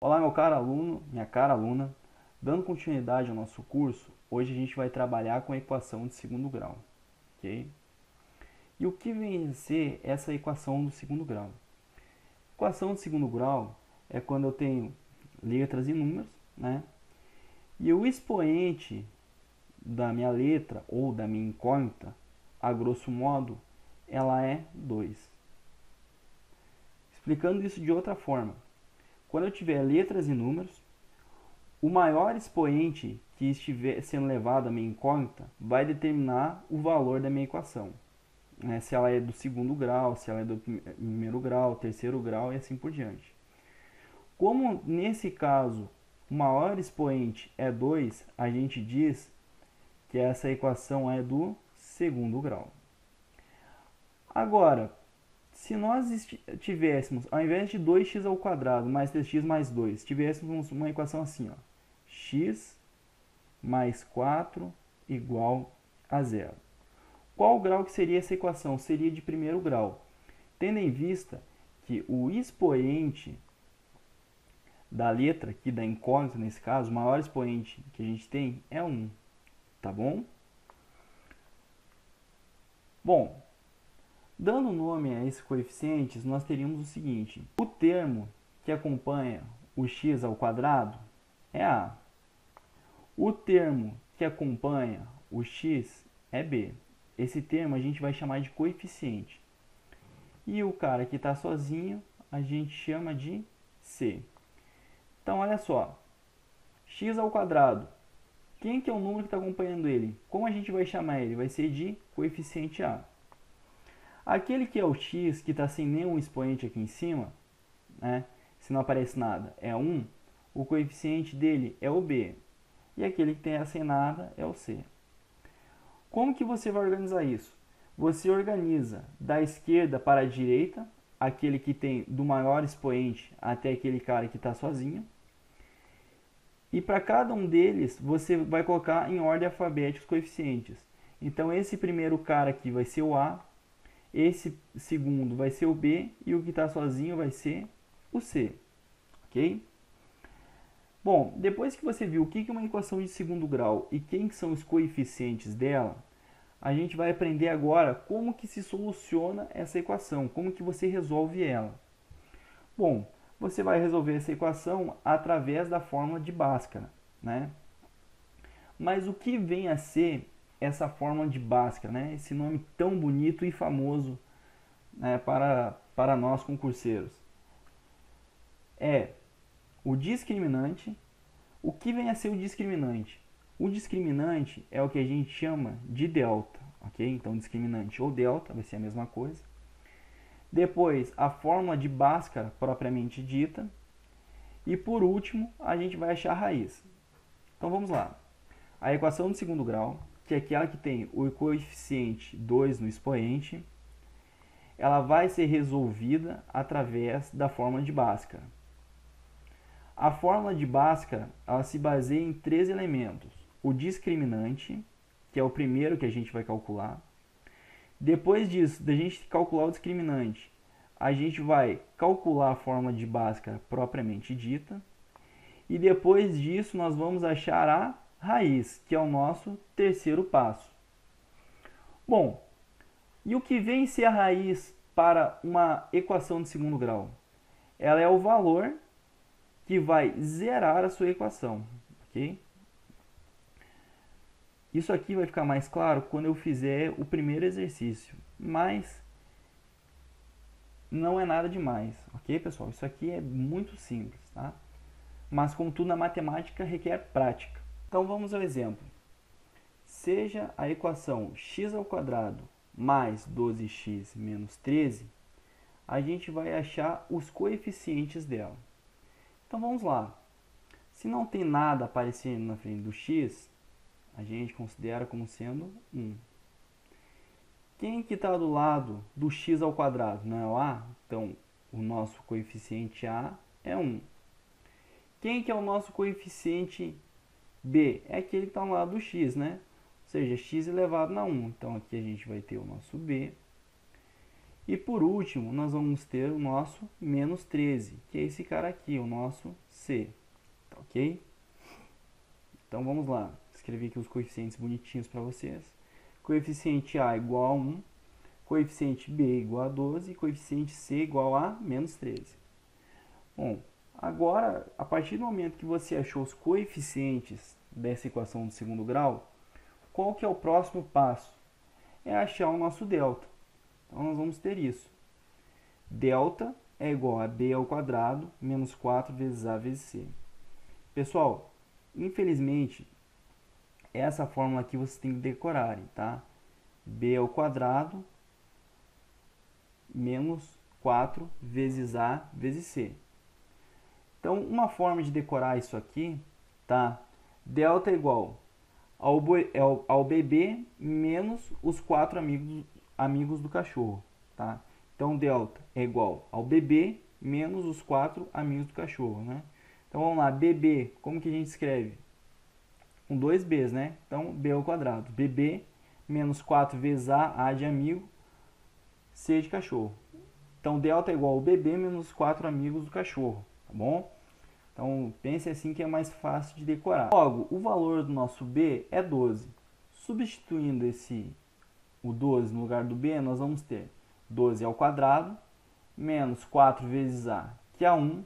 Olá, meu caro aluno, minha cara aluna. Dando continuidade ao nosso curso, hoje a gente vai trabalhar com a equação de segundo grau, ok? E o que vem a ser essa equação do segundo grau? Equação de segundo grau é quando eu tenho letras e números, né? E o expoente da minha letra ou da minha incógnita, a grosso modo, ela é 2. Explicando isso de outra forma, quando eu tiver letras e números, o maior expoente que estiver sendo levado à minha incógnita vai determinar o valor da minha equação. Se ela é do segundo grau, se ela é do primeiro grau, terceiro grau e assim por diante. Como nesse caso o maior expoente é 2, a gente diz que essa equação é do segundo grau. Agora, se nós tivéssemos, ao invés de 2x ao quadrado mais 3x mais 2, tivéssemos uma equação assim, ó, x mais 4 igual a zero. Qual grau que seria essa equação? Seria de primeiro grau, tendo em vista que o expoente da letra, aqui da incógnita nesse caso, o maior expoente que a gente tem é 1, tá bom? Bom, dando nome a esses coeficientes, nós teríamos o seguinte: o termo que acompanha o x ao quadrado é a. O termo que acompanha o x é b. Esse termo a gente vai chamar de coeficiente. E o cara que está sozinho a gente chama de c. Então, olha só. X ao quadrado. Quem que é o número que está acompanhando ele? Como a gente vai chamar ele? Vai ser de coeficiente a. Aquele que é o x, que está sem nenhum expoente aqui em cima, né? Se não aparece nada, é 1. O coeficiente dele é o b. E aquele que tem sem nada é o c. Como que você vai organizar isso? Você organiza da esquerda para a direita, aquele que tem do maior expoente até aquele cara que está sozinho. E para cada um deles, você vai colocar em ordem alfabética os coeficientes. Então, esse primeiro cara aqui vai ser o A, esse segundo vai ser o B e o que está sozinho vai ser o C. Ok? Bom, depois que você viu o que é uma equação de segundo grau e quem são os coeficientes dela, a gente vai aprender agora como que se soluciona essa equação, como que você resolve ela. Bom, você vai resolver essa equação através da fórmula de Bhaskara, né? Mas o que vem a ser essa fórmula de Bhaskara, né? Esse nome tão bonito e famoso, né, para nós concurseiros? É o discriminante. O que vem a ser o discriminante? O discriminante é o que a gente chama de delta, ok? Então, discriminante ou delta vai ser a mesma coisa. Depois, a fórmula de Bhaskara propriamente dita. E por último, a gente vai achar a raiz. Então, vamos lá. A equação de segundo grau, que é aquela que tem o coeficiente 2 no expoente, ela vai ser resolvida através da fórmula de Bhaskara. A fórmula de Bhaskara, ela se baseia em 3 elementos. O discriminante, que é o primeiro que a gente vai calcular. Depois disso, da gente calcular o discriminante, a gente vai calcular a fórmula de Bhaskara propriamente dita. E depois disso, nós vamos achar a raiz, que é o nosso terceiro passo. Bom, e o que vem ser a raiz para uma equação de segundo grau? Ela é o valor que vai zerar a sua equação, ok? Isso aqui vai ficar mais claro quando eu fizer o primeiro exercício, mas não é nada demais, ok, pessoal? Isso aqui é muito simples, tá? Mas, como tudo na matemática, requer prática. Então, vamos ao exemplo. Seja a equação x ao quadrado mais 12x menos 13, a gente vai achar os coeficientes dela. Então, vamos lá. Se não tem nada aparecendo na frente do x, a gente considera como sendo 1. Quem que está do lado do x ao quadrado? Não é o a? Então, o nosso coeficiente a é 1. Quem que é o nosso coeficiente b? É aquele que está ao lado do x, né? Ou seja, x elevado a 1. Então, aqui a gente vai ter o nosso b. E por último, nós vamos ter o nosso menos 13, que é esse cara aqui, o nosso C. Tá ok? Então vamos lá. Escrevi aqui os coeficientes bonitinhos para vocês. Coeficiente A igual a 1. Coeficiente B igual a 12. E coeficiente C igual a menos 13. Bom, agora, a partir do momento que você achou os coeficientes dessa equação do segundo grau, qual que é o próximo passo? É achar o nosso delta. Então, nós vamos ter isso. Delta é igual a b ao quadrado menos 4 vezes a vezes c. Pessoal, infelizmente, essa fórmula aqui vocês têm que decorarem, tá? b ao quadrado menos 4 vezes a vezes c. Então, uma forma de decorar isso aqui, tá? Delta é igual ao bebê menos os 4 amigos do cachorro, tá? Então, delta é igual ao bebê menos os 4 amigos do cachorro, né? Então, vamos lá, bebê, como que a gente escreve? Com dois b's, né? Então, b ao quadrado. Bebê menos 4 vezes a de amigo, c de cachorro. Então, delta é igual ao bebê menos os 4 amigos do cachorro, tá bom? Então, pense assim que é mais fácil de decorar. Logo, o valor do nosso b é 12. Substituindo o 12 no lugar do b, nós vamos ter 12 ao quadrado, menos 4 vezes a, que é 1,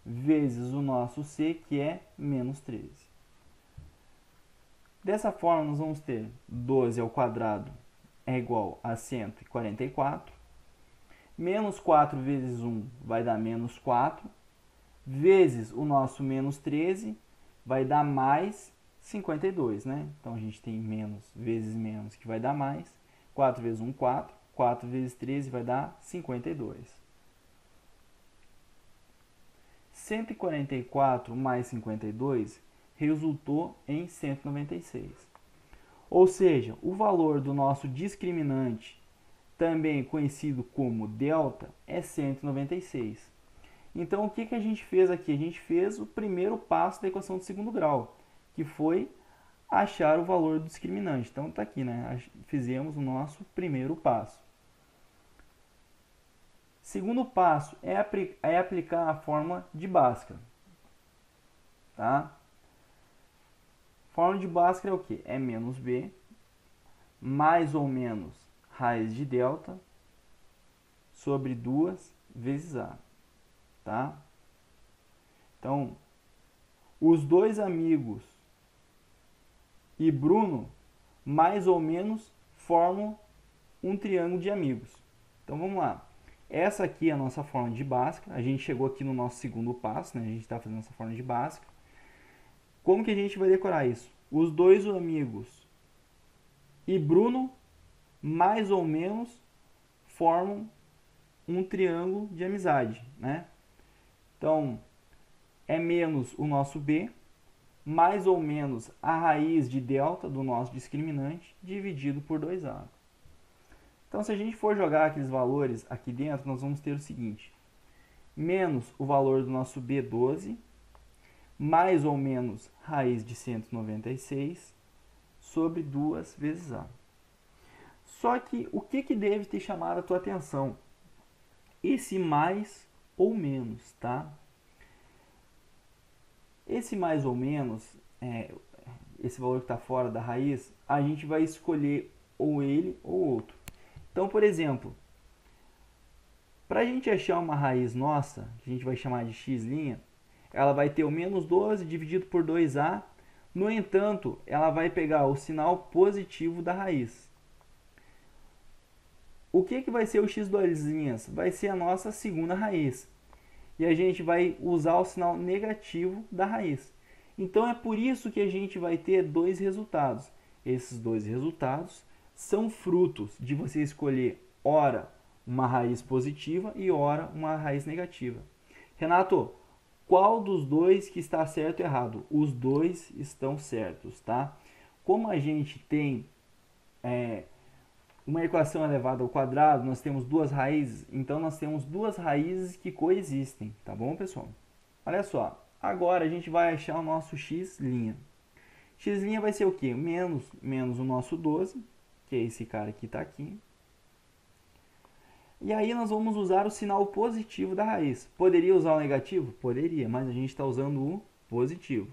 vezes o nosso c, que é menos 13. Dessa forma, nós vamos ter 12 ao quadrado é igual a 144, menos 4 vezes 1 vai dar menos 4, vezes o nosso menos 13 vai dar mais 52, né? Então, a gente tem menos vezes menos, que vai dar mais. 4 vezes 1, 4. 4 vezes 13 vai dar 52. 144 mais 52 resultou em 196. Ou seja, o valor do nosso discriminante, também conhecido como delta, é 196. Então, o que a gente fez aqui? A gente fez o primeiro passo da equação de segundo grau, que foi achar o valor do discriminante. Então, está aqui, né? Fizemos o nosso primeiro passo. Segundo passo é aplicar a fórmula de Bhaskara. Tá? Fórmula de Bhaskara é o quê? É menos b, mais ou menos raiz de delta, sobre 2 vezes a. Tá? Então, os dois amigos e Bruno, mais ou menos, formam um triângulo de amigos. Então, vamos lá. Essa aqui é a nossa fórmula de Bhaskara. A gente chegou aqui no nosso segundo passo, né? A gente está fazendo essa fórmula de Bhaskara. Como que a gente vai decorar isso? Os dois amigos e Bruno, mais ou menos, formam um triângulo de amizade, né? Então, é menos o nosso b, mais ou menos a raiz de delta do nosso discriminante, dividido por 2a. Então, se a gente for jogar aqueles valores aqui dentro, nós vamos ter o seguinte. Menos o valor do nosso b, 12, mais ou menos raiz de 196, sobre 2 vezes a. Só que, o que deve ter chamado a tua atenção? Esse mais ou menos, tá? Esse mais ou menos, esse valor que está fora da raiz, a gente vai escolher ou ele ou outro. Então, por exemplo, para a gente achar uma raiz nossa, que a gente vai chamar de x', ela vai ter o menos 12 dividido por 2a. No entanto, ela vai pegar o sinal positivo da raiz. O que vai ser o x2'? Vai ser a nossa segunda raiz. E a gente vai usar o sinal negativo da raiz. Então, é por isso que a gente vai ter dois resultados. Esses dois resultados são frutos de você escolher, ora, uma raiz positiva e, ora, uma raiz negativa. Renato, qual dos dois que está certo ou errado? Os dois estão certos, tá? Como a gente tem uma equação elevada ao quadrado, nós temos duas raízes, então nós temos duas raízes que coexistem, tá bom, pessoal? Olha só, agora a gente vai achar o nosso x'. X' vai ser o quê? Menos o nosso 12, que é esse cara que está aqui, E aí nós vamos usar o sinal positivo da raiz. Poderia usar o negativo? Poderia, mas a gente está usando o positivo,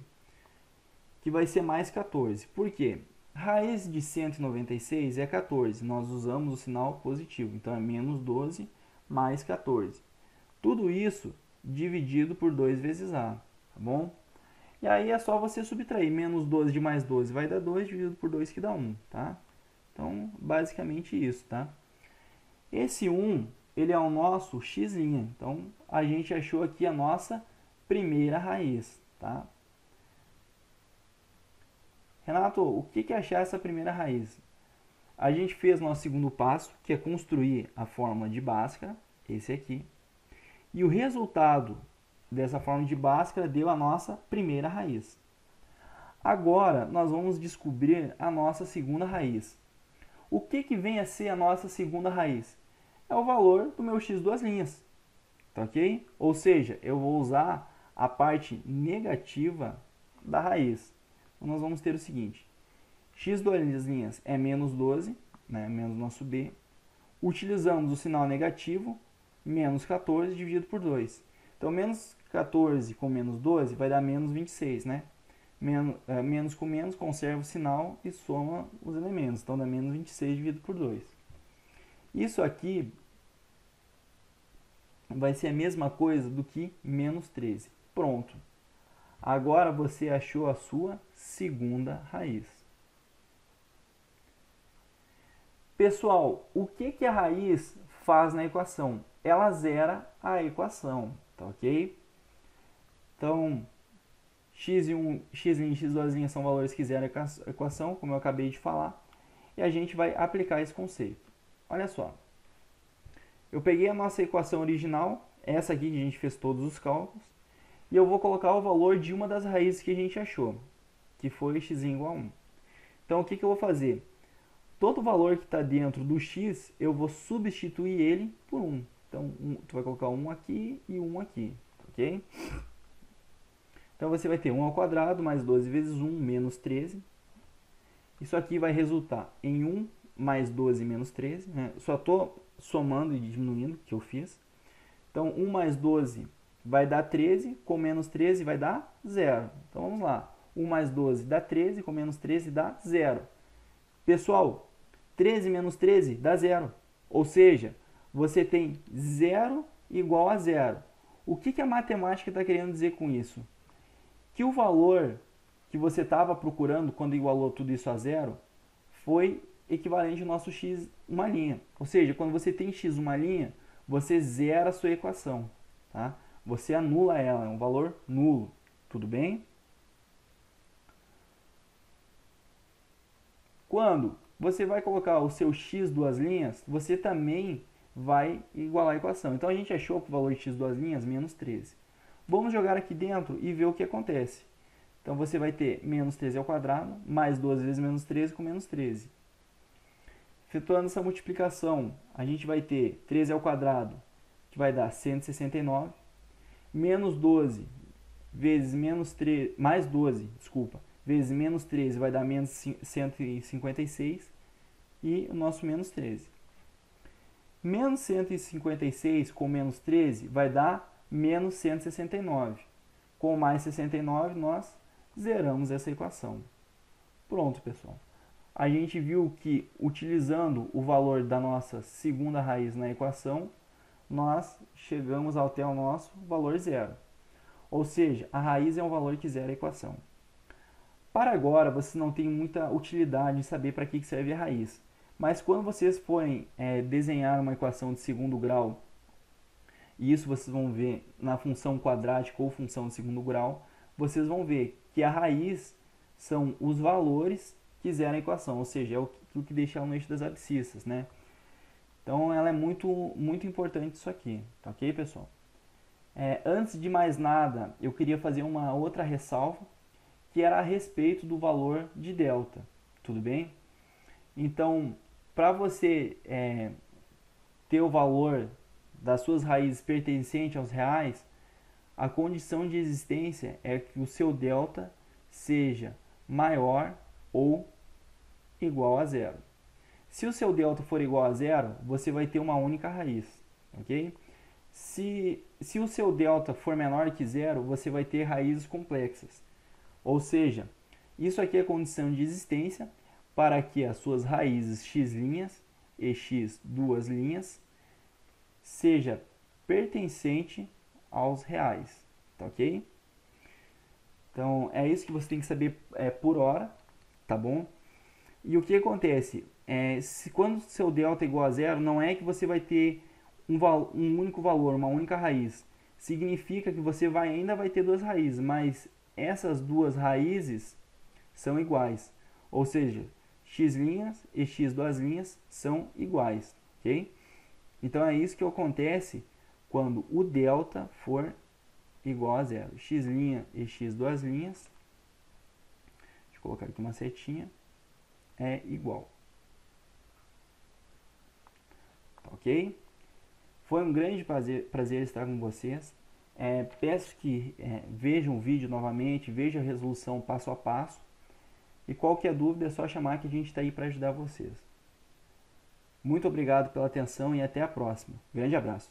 que vai ser mais 14. Por quê? Raiz de 196 é 14. Nós usamos o sinal positivo. Então, é menos 12 mais 14. Tudo isso dividido por 2 vezes A. Tá bom? E aí é só você subtrair. Menos 12 de mais 12 vai dar 2, dividido por 2 que dá 1. Tá? Então, basicamente isso. Tá? Esse 1, ele é o nosso x'. Então, a gente achou aqui a nossa primeira raiz. Tá? Renato, o que é achar essa primeira raiz? A gente fez nosso segundo passo, que é construir a fórmula de Bhaskara, esse aqui. E o resultado dessa fórmula de Bhaskara deu a nossa primeira raiz. Agora, nós vamos descobrir a nossa segunda raiz. O que vem a ser a nossa segunda raiz? É o valor do meu x duas linhas. Tá ok? Ou seja, eu vou usar a parte negativa da raiz. Então, nós vamos ter o seguinte. X duas linhas é menos 12, né, menos nosso b. Utilizamos o sinal negativo, menos 14 dividido por 2. Então, menos 14 com menos 12 vai dar menos 26, né? Menos com menos, conserva o sinal e soma os elementos. Então, dá menos 26 dividido por 2. Isso aqui vai ser a mesma coisa do que menos 13. Pronto. Agora você achou a sua segunda raiz. Pessoal, o que a raiz faz na equação? Ela zera a equação, tá ok? Então, x1, x' e x2' são valores que zeram a equação, como eu acabei de falar. E a gente vai aplicar esse conceito. Olha só. Eu peguei a nossa equação original, essa aqui que a gente fez todos os cálculos, e eu vou colocar o valor de uma das raízes que a gente achou, que foi x igual a 1. Então, o que eu vou fazer? Todo valor que está dentro do x, eu vou substituir ele por 1. Então, tu vai colocar 1 aqui e 1 aqui, ok? Então, você vai ter 1 ao quadrado mais 12 vezes 1 menos 13. Isso aqui vai resultar em 1 mais 12 menos 13. Né? Só estou somando e diminuindo, que eu fiz. Então, 1 mais 12 vai dar 13, com menos 13 vai dar 0. Então, vamos lá. 1 mais 12 dá 13, com menos 13 dá 0. Pessoal, 13 menos 13 dá 0. Ou seja, você tem 0 igual a 0. O que a matemática está querendo dizer com isso? Que o valor que você estava procurando quando igualou tudo isso a 0 foi equivalente ao nosso x uma linha. Ou seja, quando você tem x uma linha, você zera a sua equação. Tá? Você anula ela, é um valor nulo. Tudo bem? Quando você vai colocar o seu x duas linhas, você também vai igualar a equação. Então, a gente achou que o valor de x duas linhas menos 13. Vamos jogar aqui dentro e ver o que acontece. Então, você vai ter menos 13 ao quadrado, mais 12 vezes menos 13 com menos 13. Efetuando essa multiplicação, a gente vai ter 13 ao quadrado, que vai dar 169, menos 12 vezes menos 13, mais 12, desculpa, vezes menos 13 vai dar menos 156 e o nosso menos 13. Menos 156 com menos 13 vai dar menos 169. Com mais 69, nós zeramos essa equação. Pronto, pessoal. A gente viu que, utilizando o valor da nossa segunda raiz na equação, nós chegamos até o nosso valor zero. Ou seja, a raiz é um valor que zera a equação. Para agora, vocês não têm muita utilidade em saber para que serve a raiz. Mas quando vocês forem desenhar uma equação de segundo grau, e isso vocês vão ver na função quadrática ou função de segundo grau, vocês vão ver que a raiz são os valores que zeram a equação, ou seja, é o que deixa ela no eixo das abscissas, né? Então, ela é muito importante isso aqui, tá ok, pessoal? Antes de mais nada, eu queria fazer uma outra ressalva, que era a respeito do valor de delta, tudo bem? Então, para você ter o valor das suas raízes pertencente aos reais, a condição de existência é que o seu delta seja maior ou igual a zero. Se o seu delta for igual a zero, você vai ter uma única raiz. ok? Se o seu delta for menor que zero, você vai ter raízes complexas. Ou seja, isso aqui é condição de existência para que as suas raízes x' e x duas linhas seja pertencente aos reais, tá ok? Então, é isso que você tem que saber por hora, tá bom? E o que acontece? Quando seu delta é igual a zero, não é que você vai ter um único valor, uma única raiz. Significa que você ainda vai ter duas raízes, mas essas duas raízes são iguais. Ou seja, x' e x duas linhas são iguais, ok? Então é isso que acontece quando o delta for igual a zero. X' e x duas linhas, deixa eu colocar aqui uma setinha, é igual. Tá ok? Foi um grande prazer estar com vocês. Peço que vejam o vídeo novamente, vejam a resolução passo a passo. E qualquer dúvida é só chamar que a gente está aí para ajudar vocês. Muito obrigado pela atenção e até a próxima. Grande abraço.